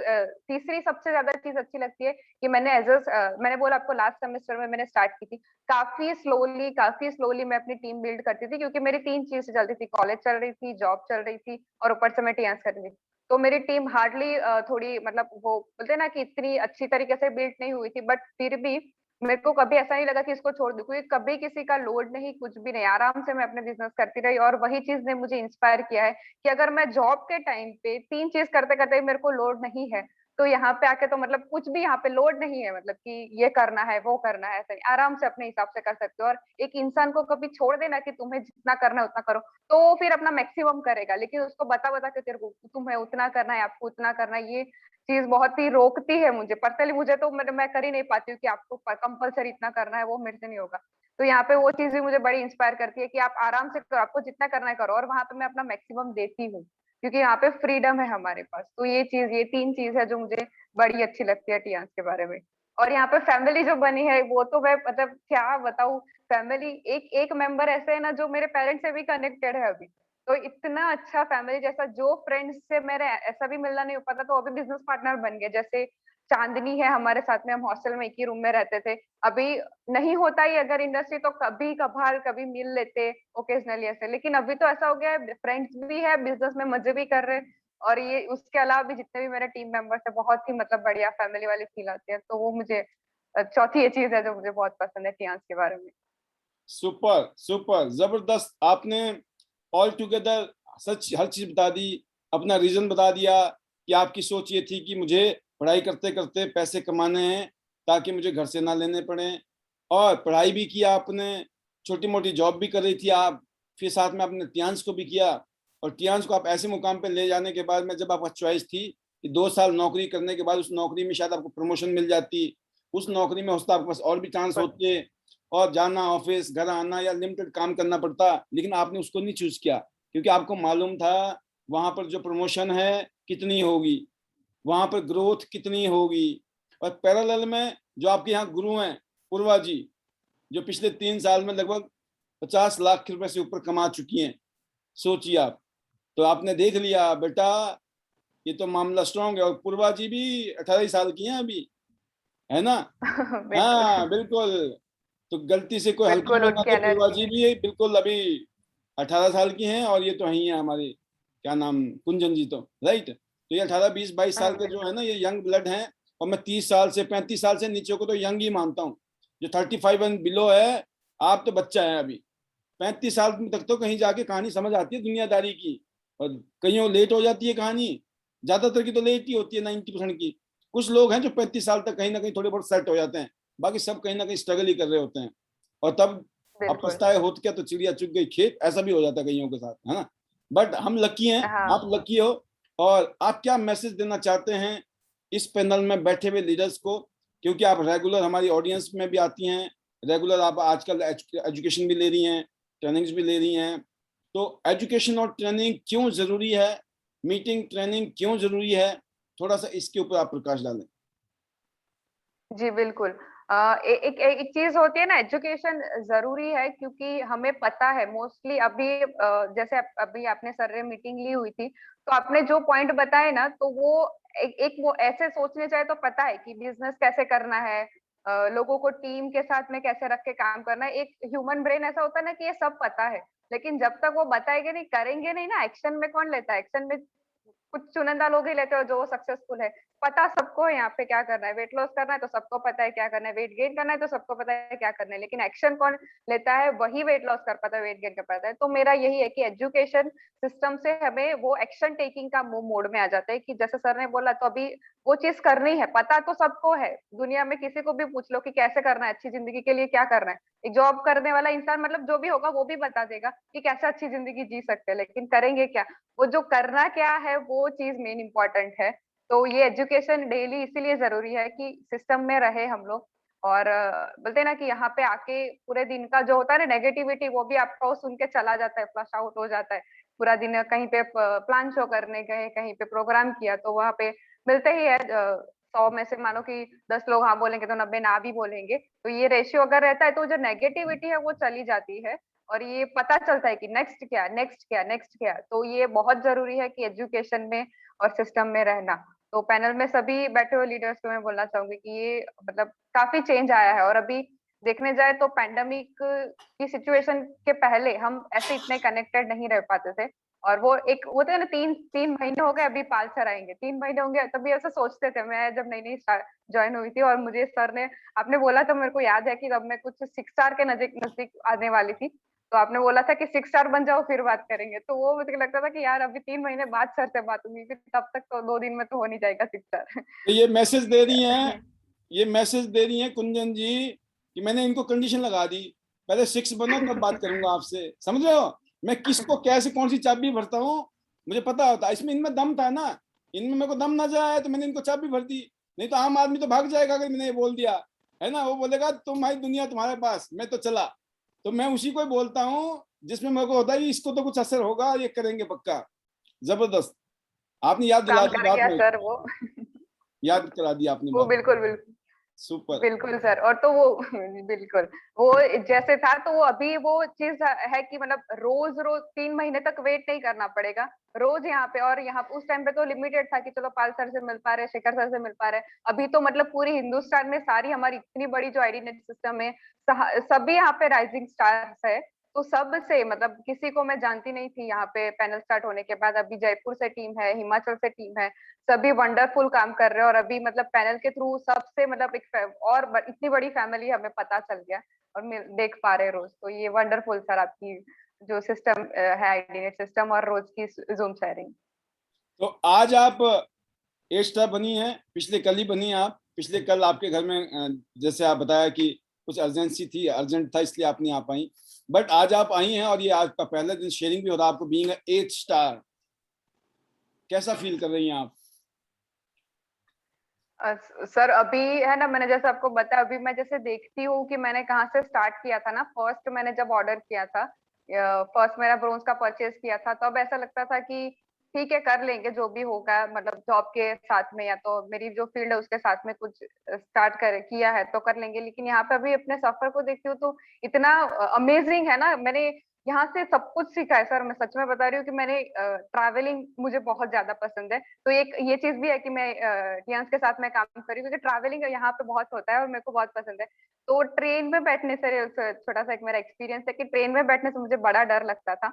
तीसरी सबसे ज्यादा चीज अच्छी लगती है कि मैंने मैंने बोला आपको, लास्ट सेमेस्टर में मैंने स्टार्ट की थी। काफी स्लोली मैं अपनी टीम बिल्ड करती थी, क्योंकि मेरी 3 चीजें चलती थी, कॉलेज चल रही थी, जॉब चल रही थी, और ऊपर से मैं टीएंस कर रही थी। तो मेरी टीम हार्डली थोड़ी मतलब वो बोलते हैं ना कि इतनी अच्छी तरीके से बिल्ड नहीं हुई थी, बट फिर भी मेरे को कभी ऐसा नहीं लगा कि इसको छोड़ दूं, क्योंकि कभी किसी का लोड नहीं, कुछ भी नहीं, आराम से मैं अपने बिजनेस करती रही। और वही चीज ने मुझे इंस्पायर किया है कि अगर मैं जॉब के टाइम पे 3 चीज करते करते मेरे को लोड नहीं है, तो यहाँ पे आके तो मतलब कुछ भी यहाँ पे लोड नहीं है, मतलब कि ये करना है वो करना है, ऐसा नहीं, आराम से अपने हिसाब से कर सकते हो। और एक इंसान को कभी छोड़ देना कि तुम्हें जितना करना है उतना करो, तो वो फिर अपना मैक्सिमम करेगा, लेकिन उसको बता बता के तेरे को तुम्हें उतना करना है, आपको उतना करना है, ये चीज बहुत ही रोकती है मुझे पर्सनली। मुझे तो मैं कर ही नहीं पाती हूँ कि आपको कंपलसरी इतना करना है, वो मेरे से नहीं होगा। तो यहाँ पे वो चीज भी मुझे बड़ी इंस्पायर करती है कि आप आराम से करो, आपको जितना करना है करो, और वहां पे मैं अपना मैक्सिमम देती हूँ, क्योंकि यहाँ पे फ्रीडम है हमारे पास। तो ये 3 चीज है जो मुझे बड़ी अच्छी लगती है टियांस के बारे में। और यहाँ पे फैमिली जो बनी है, वो तो मैं मतलब क्या बताऊँ। फैमिली, एक एक मेंबर ऐसे है ना जो मेरे पेरेंट्स से भी कनेक्टेड है अभी। तो इतना अच्छा फैमिली जैसा, जो फ्रेंड्स से मेरे ऐसा भी मिलना नहीं हो पाता, तो अभी बिजनेस पार्टनर बन गए। जैसे चांदनी है हमारे साथ में, हम हॉस्टल में एक ही रूम में रहते थे। अभी नहीं होता ही अगर इंडस्ट्री, तो कभी कभार कभी मिल लेते ओकेजनली ऐसे, लेकिन अभी तो ऐसा हो गया है, फ्रेंड्स भी है, बिजनेस में मजे भी कर रहे हैं। और ये उसके अलावा भी जितने भी मेरे टीम मेंबर्स है, बहुत ही मतलब बढ़िया फैमिली वाली फील आती है। तो वो मुझे चौथी ये चीज है जो मुझे बहुत पसंद है टियांस के बारे में। सुपर सुपर, जबरदस्त। आपने ऑल टुगेदर सच हर चीज बता दी, अपना रीजन बता दिया कि आपकी सोच ये थी कि मुझे पढ़ाई करते करते पैसे कमाने हैं ताकि मुझे घर से ना लेने पड़े। और पढ़ाई भी किया आपने, छोटी मोटी जॉब भी कर रही थी आप, फिर साथ में आपने टियांस को भी किया। और टियांस को आप ऐसे मुकाम पे ले जाने के बाद में, जब आपका चॉइस थी कि 2 साल नौकरी करने के बाद उस नौकरी में शायद आपको प्रमोशन मिल जाती, उस नौकरी में होता आपके पास और भी चांस होते, और जाना ऑफिस, घर आना या लिमिटेड काम करना पड़ता, लेकिन आपने उसको नहीं चूज किया, क्योंकि आपको मालूम था वहां पर जो प्रमोशन है कितनी होगी, वहां पर ग्रोथ कितनी होगी। और पैरेलल में जो आपके यहाँ गुरु हैं पूर्वा जी, जो पिछले 3 साल में लगभग 50 लाख रुपए से ऊपर कमा चुकी हैं, सोचिए आप। तो आपने देख लिया बेटा, ये तो मामला स्ट्रॉन्ग है। और पूर्वा जी भी 18 साल की हैं अभी, है ना? बिल्कुल हाँ बिल्कुल। तो गलती से कोई हल्का बिल्कुल, में ना उनकी दे, पूर्वा एनर्जी जी है। भी बिल्कुल अभी 18 साल की हैं, और ये तो ही है हमारे, क्या नाम, कुंजन जी तो, राइट। तो ये 18, 20, 22 साल के जो है बिल्कुल ना, ये यंग ब्लड हैं। और मैं 30 साल से 35 साल से नीचे को तो यंग ही मानता हूँ। जो 35 एंड बिलो है, आप तो बच्चा है अभी। 35 साल तक तो कहीं जाके कहानी समझ आती है दुनियादारी की, और कहीं लेट हो जाती है कहानी। ज्यादातर की तो लेट ही होती है, 90% की। कुछ लोग हैं जो 35 साल तक कहीं ना कहीं थोड़े बहुत सेट हो जाते हैं, बाकी सब कहीं ना कहीं स्ट्रगल ही कर रहे होते हैं। और तब अब बिल्कुल। पछताए होत क्या, तो चिड़िया चुग गई खेत, ऐसा भी हो जाता है कईयों के साथ, है ना? बट हम लकी हैं, आप हाँ लकी हो। और आप क्या मैसेज देना चाहते हैं इस पैनल में बैठे हुए लीडर्स को? क्योंकि आप रेगुलर हमारी ऑडियंस में भी आती हैं, रेगुलर आप आजकल एजुकेशन भी ले रही हैं, ट्रेनिंग्स भी ले रही हैं। तो एजुकेशन और ट्रेनिंग क्यों जरूरी है, मीटिंग ट्रेनिंग क्यों जरूरी है, थोड़ा सा इसके ऊपर आप प्रकाश डालें। जी, बिल्कुल। एक एक चीज़ होती है ना, एजुकेशन ज़रूरी है क्योंकि हमें पता है मोस्टली अभी जैसे अभी आपने सर ने मीटिंग ली हुई थी, तो आपने जो पॉइंट बताए ना, तो वो एक एक वो ऐसे सोचने जाए तो पता है कि बिज़नेस कैसे करना है, लोगों को टीम के साथ में कैसे रख के काम करना है। एक ह्यूमन ब्रेन ऐसा होता है ना कि ये सब पता है, लेकिन जब तक वो बताएँगे नहीं, करेंगे नहीं ना, एक्शन में कौन लेता है? एक्शन में कुछ चुनिंदा लोग ही लेते हो जो सक्सेसफुल है। पता सबको है यहाँ पे क्या करना है, वेट लॉस करना है तो सबको पता है क्या करना है, वेट गेन करना है तो सबको पता है क्या करना है, लेकिन एक्शन कौन लेता है, वही वेट लॉस कर पाता है, वेट गेन कर पाता है। तो मेरा यही है कि एजुकेशन सिस्टम से हमें वो एक्शन टेकिंग का मोड में आ जाता है कि जैसे सर ने बोला, तो अभी वो चीज़ करनी है, पता तो सबको है। दुनिया में किसी को भी पूछ लो कि कैसे करना है, अच्छी ज़िंदगी के लिए क्या करना है। एक जॉब करने वाला इंसान मतलब जो भी होगा वो भी बता देगा कि कैसे अच्छी ज़िंदगी जी सकते हैं, लेकिन करेंगे क्या? वो जो करना क्या है वो चीज़ मेन इम्पोर्टेंट है। तो ये एजुकेशन डेली इसीलिए ज़रूरी है कि सिस्टम में रहे हम लोग। और बोलते हैं ना कि यहाँ पे आके पूरे दिन का जो होता है ना नेगेटिविटी, वो भी आपका वो सुन के चला जाता है, फ्लश आउट हो जाता है। पूरा दिन कहीं पे प्लान शो करने गए, कहीं पे प्रोग्राम किया तो वहाँ पे मिलते ही है 100 में से मानो कि 10 लोग हाँ बोलेंगे तो 90 ना भी बोलेंगे। तो ये रेशियो अगर रहता है तो जो नेगेटिविटी है वो चली जाती है। और ये पता चलता है कि नेक्स्ट क्या, नेक्स्ट क्या, नेक्स्ट क्या। तो ये बहुत ज़रूरी है कि एजुकेशन में और सिस्टम में रहना। तो पैनल में सभी बैठे हुए लीडर्स को मैं बोलना चाहूँगी कि ये मतलब काफ़ी चेंज आया है। और अभी देखने जाए तो पैंडेमिक की सिचुएशन के पहले हम ऐसे इतने कनेक्टेड नहीं रह पाते थे। और वो एक होता है ना, 3 महीने हो गए अभी पालसर आएँगे, 3 महीने होंगे तभी ऐसा सोचते थे। मैं जब नई-नई जॉइन हुई थी और मुझे सर ने आपने बोला तो मेरे को याद है कि तब मैं कुछ 6 स्टार के नज़दीक आने वाली थी। तो आपने बोला था कि 6 स्टार बन जाओ फिर बात करेंगे। तो वो मुझे लगता था कि यार अभी 3 महीने बाद सर से बात होगी, फिर तब तक तो 2 दिन में तो हो नहीं जाएगा 6 स्टार। तो ये मैसेज दे रही हैं, ये मैसेज दे रही हैं कुंजन जी कि मैंने इनको कंडीशन लगा दी, पहले 6 बनो तब बात करूंगा आपसे, समझ रहे हो? मैं किसको कैसे कौन सी चाबी भरता हूँ मुझे पता होता है। इसमें इनमें दम था ना, इनमें मेरे को दम ना जाए तो मैंने इनको चाबी भर दी। नहीं तो आम आदमी तो भाग जाएगा अगर मैंने ये बोल दिया, है ना? वो बोलेगा तुम्हारी दुनिया तुम्हारे पास, मैं तो चला। तो मैं उसी को ही बोलता हूँ जिसमें मेरे को होता है कि इसको तो कुछ असर होगा, ये करेंगे पक्का। जबरदस्त, आपने याद दिला काम दी कर बात गया में, सर वो। याद करा दी आपने वो बात। बिल्कुल, बिल्कुल। सुपर। बिल्कुल सर। और तो वो बिल्कुल, वो जैसे था तो वो अभी वो चीज़ है कि मतलब रोज़-रोज़ 3 महीने तक वेट नहीं करना पड़ेगा। रोज़ यहाँ पे, और यहाँ उस टाइम पे तो लिमिटेड था कि चलो पाल सर से मिल पा रहे, शेखर सर से मिल पा रहे। अभी तो मतलब पूरे हिंदुस्तान में सारी हमारी इतनी बड़ी जो आईडीनेट सिस्टम है, सभी यहाँ पे राइजिंग स्टार्स है। तो सबसे मतलब किसी को मैं जानती नहीं थी यहाँ पे पैनल स्टार्ट होने के बाद। अभी जयपुर से टीम है, हिमाचल से टीम है, सभी वंडरफुल काम कर रहे हैं। और अभी मतलब पैनल के थ्रू सबसे मतलब इतनी बड़ी फैमिली हमें पता चल गया और देख पा रहे हैं रोज। तो ये वंडरफुल सर आपकी जो सिस्टम है, आईडीनेट सिस्टम और रोज की जूम शेयरिंग। तो आज आप 8 स्टार बनी हैं, पिछले कल ही बनी आप, पिछले कल आपके घर में जैसे आप बताया कि कुछ अर्जेंसी थी, अर्जेंट था इसलिए आप नहीं आ पाई, बट आज आप आई हैं और ये आज का पहला दिन शेयरिंग भी हो रहा है आपको, बीइंग 8 स्टार। कैसा फील कर रही हैं आप? सर अभी है ना, मैंने जैसे आपको बताया, अभी मैं जैसे देखती हूँ कि मैंने कहाँ से स्टार्ट किया था ना। फर्स्ट मैंने जब ऑर्डर किया था, फर्स्ट मेरा ब्रोंज का परचेज किया था, तब ऐसा लगता था कि ठीक है कर लेंगे जो भी होगा, मतलब जॉब के साथ में या तो मेरी जो फील्ड है उसके साथ में कुछ स्टार्ट कर किया है तो कर लेंगे। लेकिन यहाँ पे अभी अपने सफर को देखती हूँ तो इतना अमेजिंग है ना। मैंने यहाँ से सब कुछ सीखा है सर। मैं सच में बता रही हूँ कि मैंने ट्रैवलिंग मुझे बहुत ज्यादा पसंद है, तो एक ये चीज भी है कि मैं टियंस के साथ मैं काम कर रही हूँ, क्योंकि ट्रैवलिंग यहाँ पे बहुत होता है और मेरे को बहुत पसंद है। तो ट्रेन में बैठने से, छोटा सा एक मेरा एक्सपीरियंस है कि ट्रेन में बैठने से मुझे बड़ा डर लगता था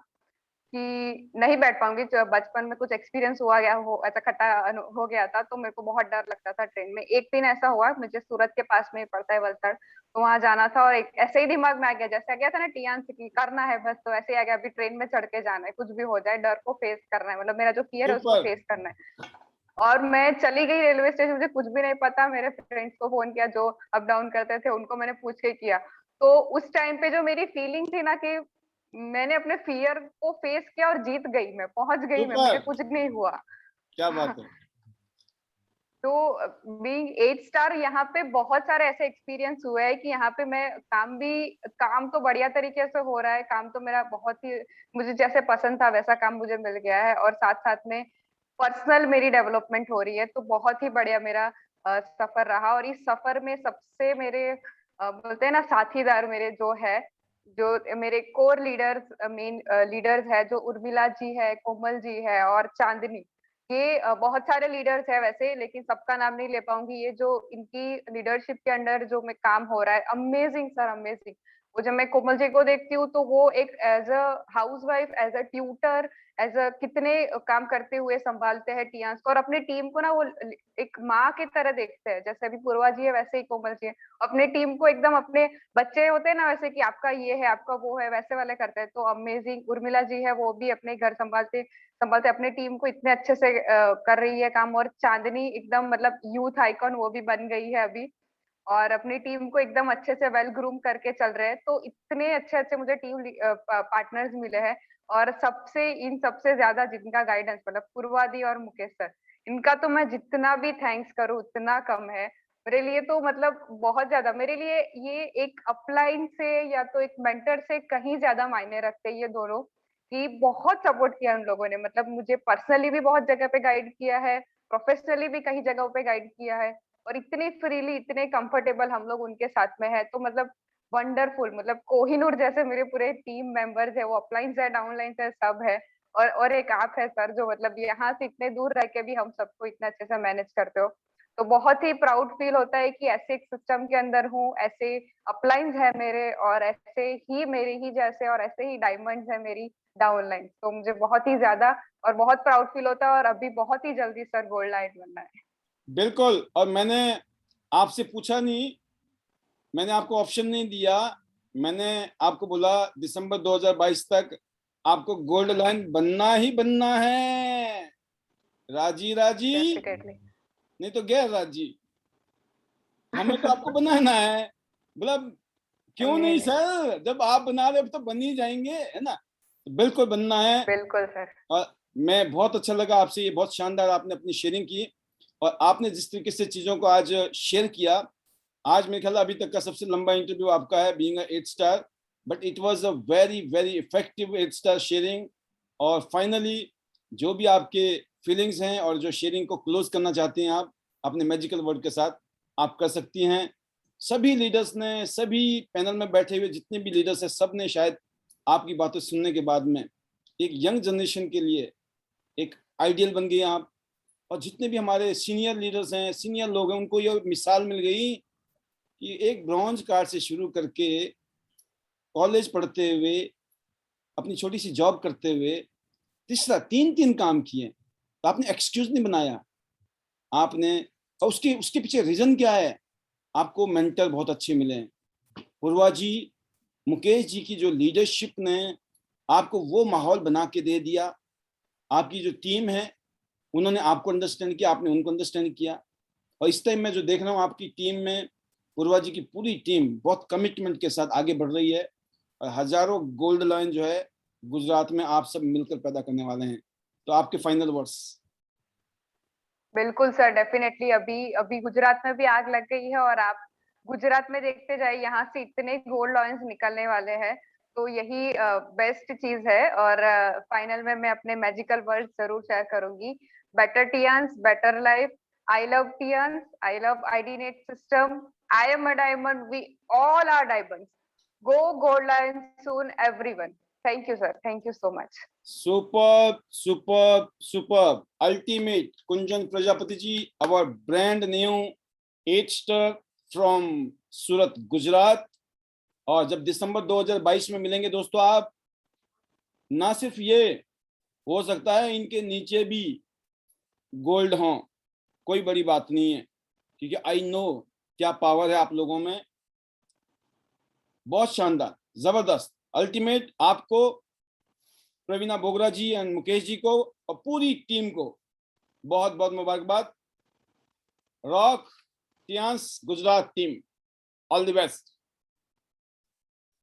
कि नहीं बैठ पाऊंगी। जो बचपन में कुछ एक्सपीरियंस हुआ गया हो, ऐसा खट्टा हो गया था, तो मेरे को बहुत डर लगता था ट्रेन में। एक दिन ऐसा हुआ, मुझे सूरत के पास में ही पड़ता है वलसाड़, तो वहां जाना था और एक ऐसे ही दिमाग में आ गया, जैसे आ गया था ना टियान की करना है बस, तो ऐसे ही आ गया, अभी ट्रेन में चढ़ के जाना है, कुछ भी हो जाए डर को फेस करना है, मतलब मेरा जो फियर है उसको सुपर। फेस करना है। और मैं चली गई रेलवे स्टेशन, मुझे कुछ भी नहीं पता, मेरे फ्रेंड्स को फोन किया जो अप डाउन करते थे, उनको मैंने पूछ के किया। तो उस टाइम पे जो मेरी फीलिंग थी ना कि मैंने अपने फियर को फेस किया और जीत गई, मैं पहुंच गई, मैं मुझे सुपर, कुछ नहीं हुआ। क्या बात है। तो बीइंग 8 स्टार, यहाँ पे बहुत सारे ऐसे एक्सपीरियंस हुए हैं कि यहाँ पे मैं काम तो बढ़िया तरीके से हो रहा है, काम तो मेरा बहुत ही, मुझे जैसे पसंद था वैसा काम मुझे मिल गया है, और साथ साथ में पर्सनल मेरी डेवलपमेंट हो रही है, तो बहुत ही बढ़िया मेरा सफर रहा। और इस सफर में सबसे मेरे बोलते हैं ना साथीदार मेरे जो है, जो मेरे कोर लीडर्स, मेन लीडर्स है, जो उर्मिला जी है, कोमल जी है और चांदनी, ये बहुत सारे लीडर्स है वैसे, लेकिन सबका नाम नहीं ले पाऊंगी। ये जो इनकी लीडरशिप के अंडर जो में काम हो रहा है, अमेजिंग सर, अमेजिंग। वो जब मैं कोमल जी को देखती हूँ तो वो एक as a housewife, as a tutor, as a कितने काम करते हुए संभालते हैं टियास को, और अपनी टीम को ना वो एक माँ की तरह देखते हैं, जैसे अभी पूर्वा जी है वैसे ही कोमल जी है, अपने टीम को एकदम अपने बच्चे होते हैं ना वैसे, कि आपका ये है आपका वो है, वैसे वाले करते हैं। तो अमेजिंग उर्मिला जी है, वो भी अपने घर संभालते संभालते अपने टीम को इतने अच्छे से कर रही है काम। और चांदनी एकदम मतलब यूथ आइकॉन वो भी बन गई है अभी, और अपनी टीम को एकदम अच्छे से वेल ग्रूम करके चल रहे हैं। तो इतने अच्छे अच्छे मुझे टीम पार्टनर्स मिले हैं, और इन सबसे ज्यादा जिनका गाइडेंस, मतलब पूर्वादी और मुकेश सर, इनका तो मैं जितना भी थैंक्स करूँ उतना कम है। मेरे लिए तो मतलब बहुत ज्यादा, मेरे लिए ये एक अपलाइन से या तो एक मेंटर से कहीं ज्यादा मायने रखते हैं ये दोनों, कि बहुत सपोर्ट किया उन लोगों ने, मतलब मुझे पर्सनली भी बहुत जगह पे गाइड किया है, प्रोफेशनली भी कई जगहों पे गाइड किया है, और इतनी फ्रीली, इतने कंफर्टेबल हम लोग उनके साथ में है। तो मतलब वंडरफुल, मतलब कोहिनूर जैसे मेरे पूरे टीम मेंबर्स है, वो अपलाइंस है, डाउनलाइंस है, सब है। और एक आप है सर, जो मतलब यहाँ से इतने दूर रह के भी हम सबको इतना अच्छे से मैनेज करते हो। तो बहुत ही प्राउड फील होता है कि ऐसे एक सिस्टम के अंदर हूँ, ऐसे अपलाइंस है मेरे, और ऐसे ही मेरे ही जैसे, और ऐसे ही डायमंड्स है मेरी डाउनलाइन। तो मुझे बहुत ही ज्यादा और बहुत प्राउड फील होता है, और अभी बहुत ही जल्दी सर गोल्ड लाइन बनना है। बिल्कुल। और मैंने आपसे पूछा नहीं, मैंने आपको ऑप्शन नहीं दिया, मैंने आपको बोला दिसंबर 2022 तक आपको गोल्ड लाइन बनना ही बनना है। राजी राजी, डेफिनेटली। नहीं तो गैर राजी, हमें तो आपको बनाना है। मतलब क्यों नहीं नहीं नहीं, सर, जब आप बना रहे हो तो बन ही जाएंगे, है ना। तो बिल्कुल बनना है। बिल्कुल सर। और मैं बहुत अच्छा लगा आपसे, ये बहुत शानदार आपने अपनी शेयरिंग की, और आपने जिस तरीके से चीजों को आज शेयर किया, आज मेरे ख्याल अभी तक का सबसे लंबा इंटरव्यू आपका है, being 8 star, but it was a very very effective 8 star sharing. और फाइनली जो भी आपके फीलिंग्स हैं और जो शेयरिंग को क्लोज करना चाहते हैं आप अपने मैजिकल वर्ड के साथ, आप कर सकती हैं। सभी लीडर्स ने, सभी पैनल में बैठे हुए जितने भी लीडर्स हैं, सब ने शायद आपकी बातें सुनने के बाद में एक यंग जनरेशन के लिए एक आइडियल बन गई आप। और जितने भी हमारे सीनियर लीडर्स हैं, सीनियर लोग हैं, उनको ये मिसाल मिल गई कि एक ब्रॉन्ज कार्ड से शुरू करके कॉलेज पढ़ते हुए, अपनी छोटी सी जॉब करते हुए, तीसरा तीन तीन काम किए, तो आपने एक्सक्यूज नहीं बनाया आपने। और उसके उसके पीछे रीजन क्या है, आपको मेंटर बहुत अच्छे मिले हैं, पूर्वा जी, मुकेश जी की जो लीडरशिप ने आपको वो माहौल बना के दे दिया। आपकी जो टीम है उन्होंने आपको अंडरस्टैंड किया, आपने उनको अंडरस्टैंड किया। और इस टाइम मैं जो देख रहा हूँ आपकी टीम में, पूर्वा जी की पूरी टीम बहुत कमिटमेंट के साथ आगे बढ़ रही है, और हजारों गोल्ड लाइन जो है गुजरात में आप सब मिलकर पैदा करने वाले हैं। तो आपके फाइनल वर्ड्स। बिल्कुल सर, डेफिनेटली। अभी अभी गुजरात में भी आग लग गई है, और आप गुजरात में देखते जाइए, यहाँ से इतने गोल्ड लॉयंस निकलने वाले हैं। तो यही बेस्ट चीज है। और फाइनल में मैं अपने मैजिकल वर्ड जरूर शेयर करूंगी। Better Tiens, better life. I love Tiens, I love IDNet system. I am a diamond, we all are diamonds. Go gold line soon everyone. Thank you sir, thank you so much. Super super super ultimate Kunjan Prajapati ji, our brand new 8 star from Surat Gujarat. और जब दिसंबर 2022 में मिलेंगे दोस्तों, आप ना सिर्फ ये, हो सकता है इनके नीचे भी गोल्ड हो, कोई बड़ी बात नहीं है, क्योंकि आई नो क्या पावर है आप लोगों में। बहुत शानदार, जबरदस्त, अल्टीमेट। आपको, प्रवीणा बोगरा जी एंड मुकेश जी को और पूरी टीम को बहुत बहुत मुबारकबाद। Rock Tiens Gujarat team, all the best.